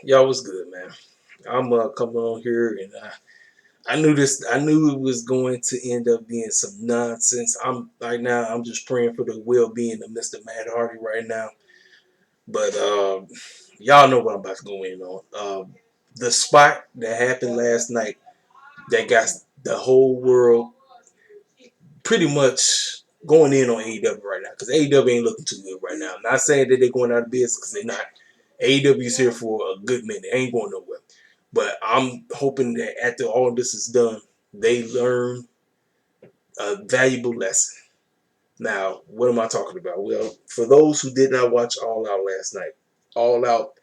Y'all was good, man. I'm coming on here, and I knew this. I knew it was going to end up being some nonsense. I'm right now. I'm just praying for the well-being of Mr. Matt Hardy right now. But y'all know what I'm about to go in on. The spot that happened last night that got the whole world pretty much going in on AEW right now because AEW ain't looking too good right now. I'm not saying that they're going out of business because they're not. AEW is here for a good minute. They ain't going nowhere. But I'm hoping that after all this is done, they learn a valuable lesson. Now, what am I talking about? Well, for those who did not watch All Out last night, All Out,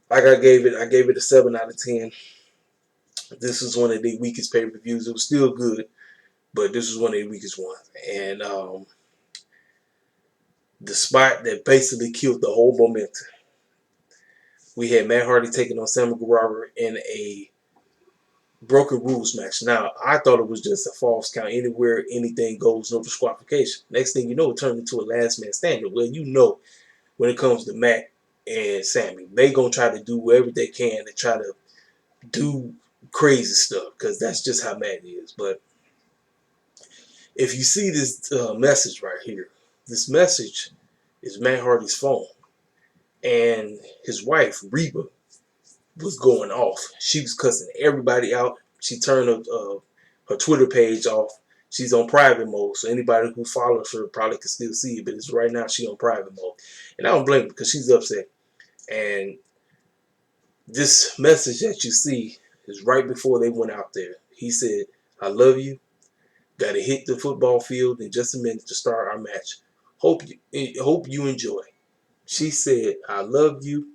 like I gave it a 7 out of 10. This was one of the weakest pay-per-views. It was still good, but this was one of the weakest ones. And the spot that basically killed the whole momentum. We had Matt Hardy taking on Sammy Guevara in a broken rules match. Now, I thought it was just a false count. Anywhere, anything goes, no disqualification. Next thing you know, it turned into a last man standing. Well, you know, when it comes to Matt and Sammy, they going to try to do whatever they can to try to do crazy stuff because that's just how Matt is. But if you see this message right here, this message is Matt Hardy's phone. And his wife, Reba, was going off. She was cussing everybody out. She turned her Twitter page off. She's on private mode, so anybody who follows her probably can still see it. But it's right now she on private mode, and I don't blame her because she's upset. And this message that you see is right before they went out there. He said, "I love you. Got to hit the football field in just a minute to start our match. Hope you enjoy." She said, "I love you.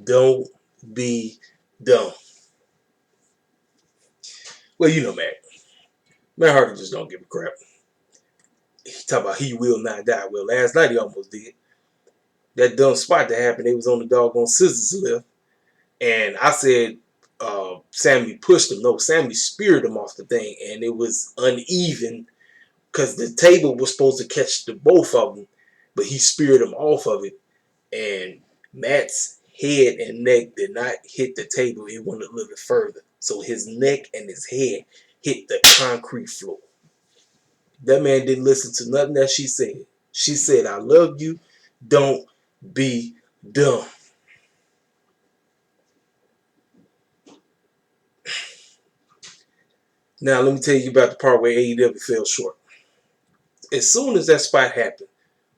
Don't be dumb." Well, you know, man. Matt Hardy just don't give a crap. He talk about he will not die. Well, last night he almost did. That dumb spot that happened, they was on the doggone scissors lift. And I said Sammy pushed him. No, Sammy speared him off the thing. And it was uneven because the table was supposed to catch the both of them. But he speared him off of it. And Matt's head and neck did not hit the table. It went a little bit further. So his neck and his head hit the concrete floor. That man didn't listen to nothing that she said. She said, "I love you. Don't be dumb." Now, let me tell you about the part where AEW fell short. As soon as that spot happened,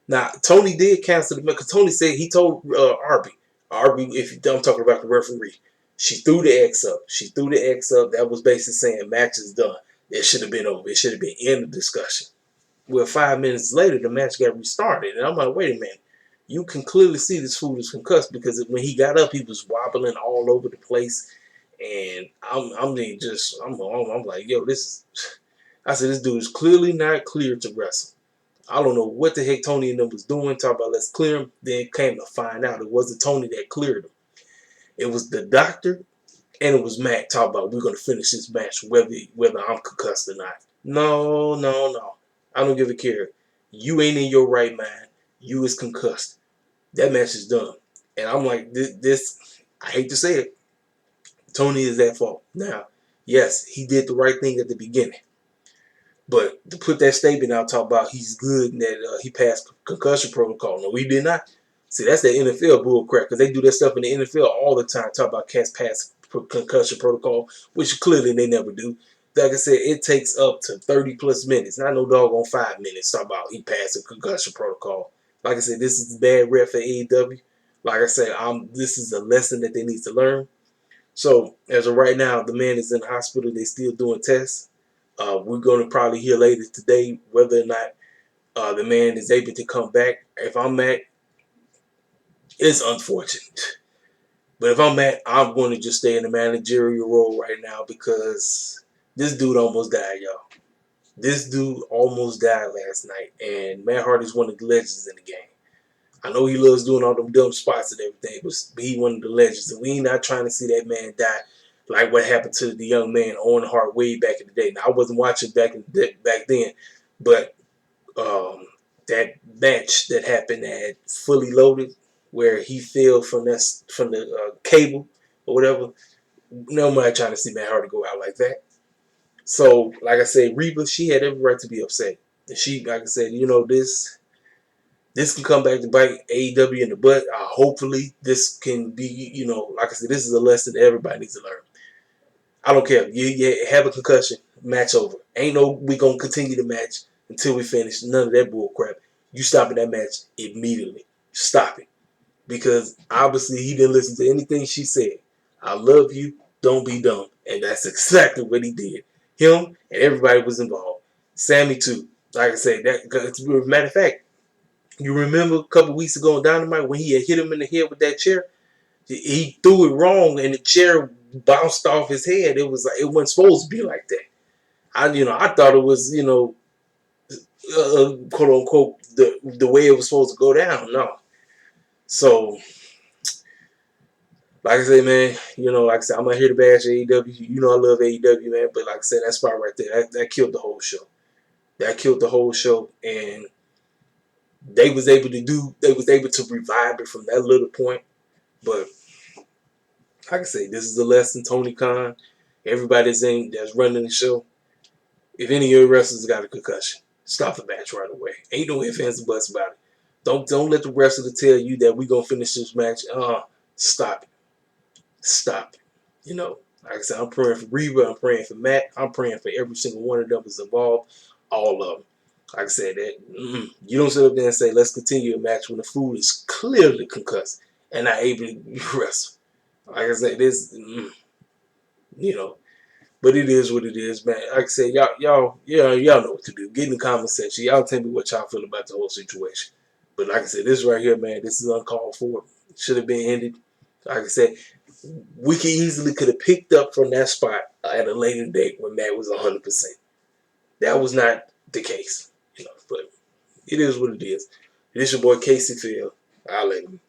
now, Tony did cancel the match because Tony said he told Arby, if I'm talking about the referee, she threw the X up. She threw the X up. That was basically saying match is done. It should have been over. It should have been in the discussion. Well, 5 minutes later, the match got restarted. And I'm like, wait a minute. You can clearly see this fool is concussed because when he got up, he was wobbling all over the place. And I'm like, yo, I said, this dude is clearly not clear to wrestle. I don't know what the heck Tony and them was doing. Talk about let's clear him. Then came to find out it wasn't Tony that cleared him. It was the doctor and it was Matt. Talk about we're gonna finish this match whether I'm concussed or not. No, no, no. I don't give a care. You ain't in your right mind. You is concussed. That match is done. And I'm like, this I hate to say it. Tony is at fault. Now, yes, he did the right thing at the beginning. But to put that statement out, talk about he's good and that he passed concussion protocol. No, he did not. See, that's that NFL bull crap because they do that stuff in the NFL all the time. Talk about cats pass concussion protocol, which clearly they never do. Like I said, it takes up to 30 plus minutes. Not no doggone 5 minutes. Talk about he passed a concussion protocol. Like I said, this is bad rep for AEW. Like I said, this is a lesson that they need to learn. So as of right now, the man is in the hospital. They still doing tests. We're going to probably hear later today whether or not the man is able to come back. If I'm Matt, it's unfortunate. But if I'm Matt, I'm going to just stay in the managerial role right now because this dude almost died, y'all. This dude almost died last night. And Matt Hardy's one of the legends in the game. I know he loves doing all them dumb spots and everything, but he one of the legends. And we ain't not trying to see that man die like what happened to the young man Owen Hart way back in the day. Now I wasn't watching back then, but that match that happened at Fully Loaded, where he fell from the cable or whatever. Nobody trying to see Matt Hardy go out like that. So, like I said, Reba, she had every right to be upset. And she, like I said, this can come back to bite AEW in the butt. Hopefully, this can be, like I said, this is a lesson that everybody needs to learn. I don't care. You have a concussion, match over. Ain't no we gonna continue the match until we finish. None of that bull crap. You stopping that match immediately. Stop it. Because obviously he didn't listen to anything she said. I love you. Don't be dumb. And that's exactly what he did. Him and everybody was involved. Sammy too. Like I said, matter of fact, you remember a couple weeks ago on Dynamite when he had hit him in the head with that chair? He threw it wrong and the chair bounced off his head. It was like it wasn't supposed to be like that. I thought it was, quote unquote the way it was supposed to go down. No. So, like I say, man, like I said, I'm not here to bash AEW. I love AEW, man. But like I said, that spot right there, that killed the whole show. That killed the whole show, and they was able to revive it from that little point. But like I say, this is a lesson. Tony Khan, everybody that's running the show. If any of your wrestlers got a concussion, stop the match right away. Ain't no ifs, ands, or buts about it. Don't let the wrestler tell you that we gonna finish this match. Stop it. Stop it. Like I said, I'm praying for Reba. I'm praying for Matt. I'm praying for every single one of them that's involved. All of them. Like I said, that you don't sit up there and say, let's continue a match when the fool is clearly concussed and not able to wrestle. Like I said, but it is what it is, man. Like I said, y'all know what to do. Get in the comment section. Y'all tell me what y'all feel about the whole situation. But like I said, this right here, man, this is uncalled for. Should have been ended. Like I said, we could have picked up from that spot at a later date when Matt was 100%. That was not the case, but it is what it is. This your boy Casey Field. I'll let him.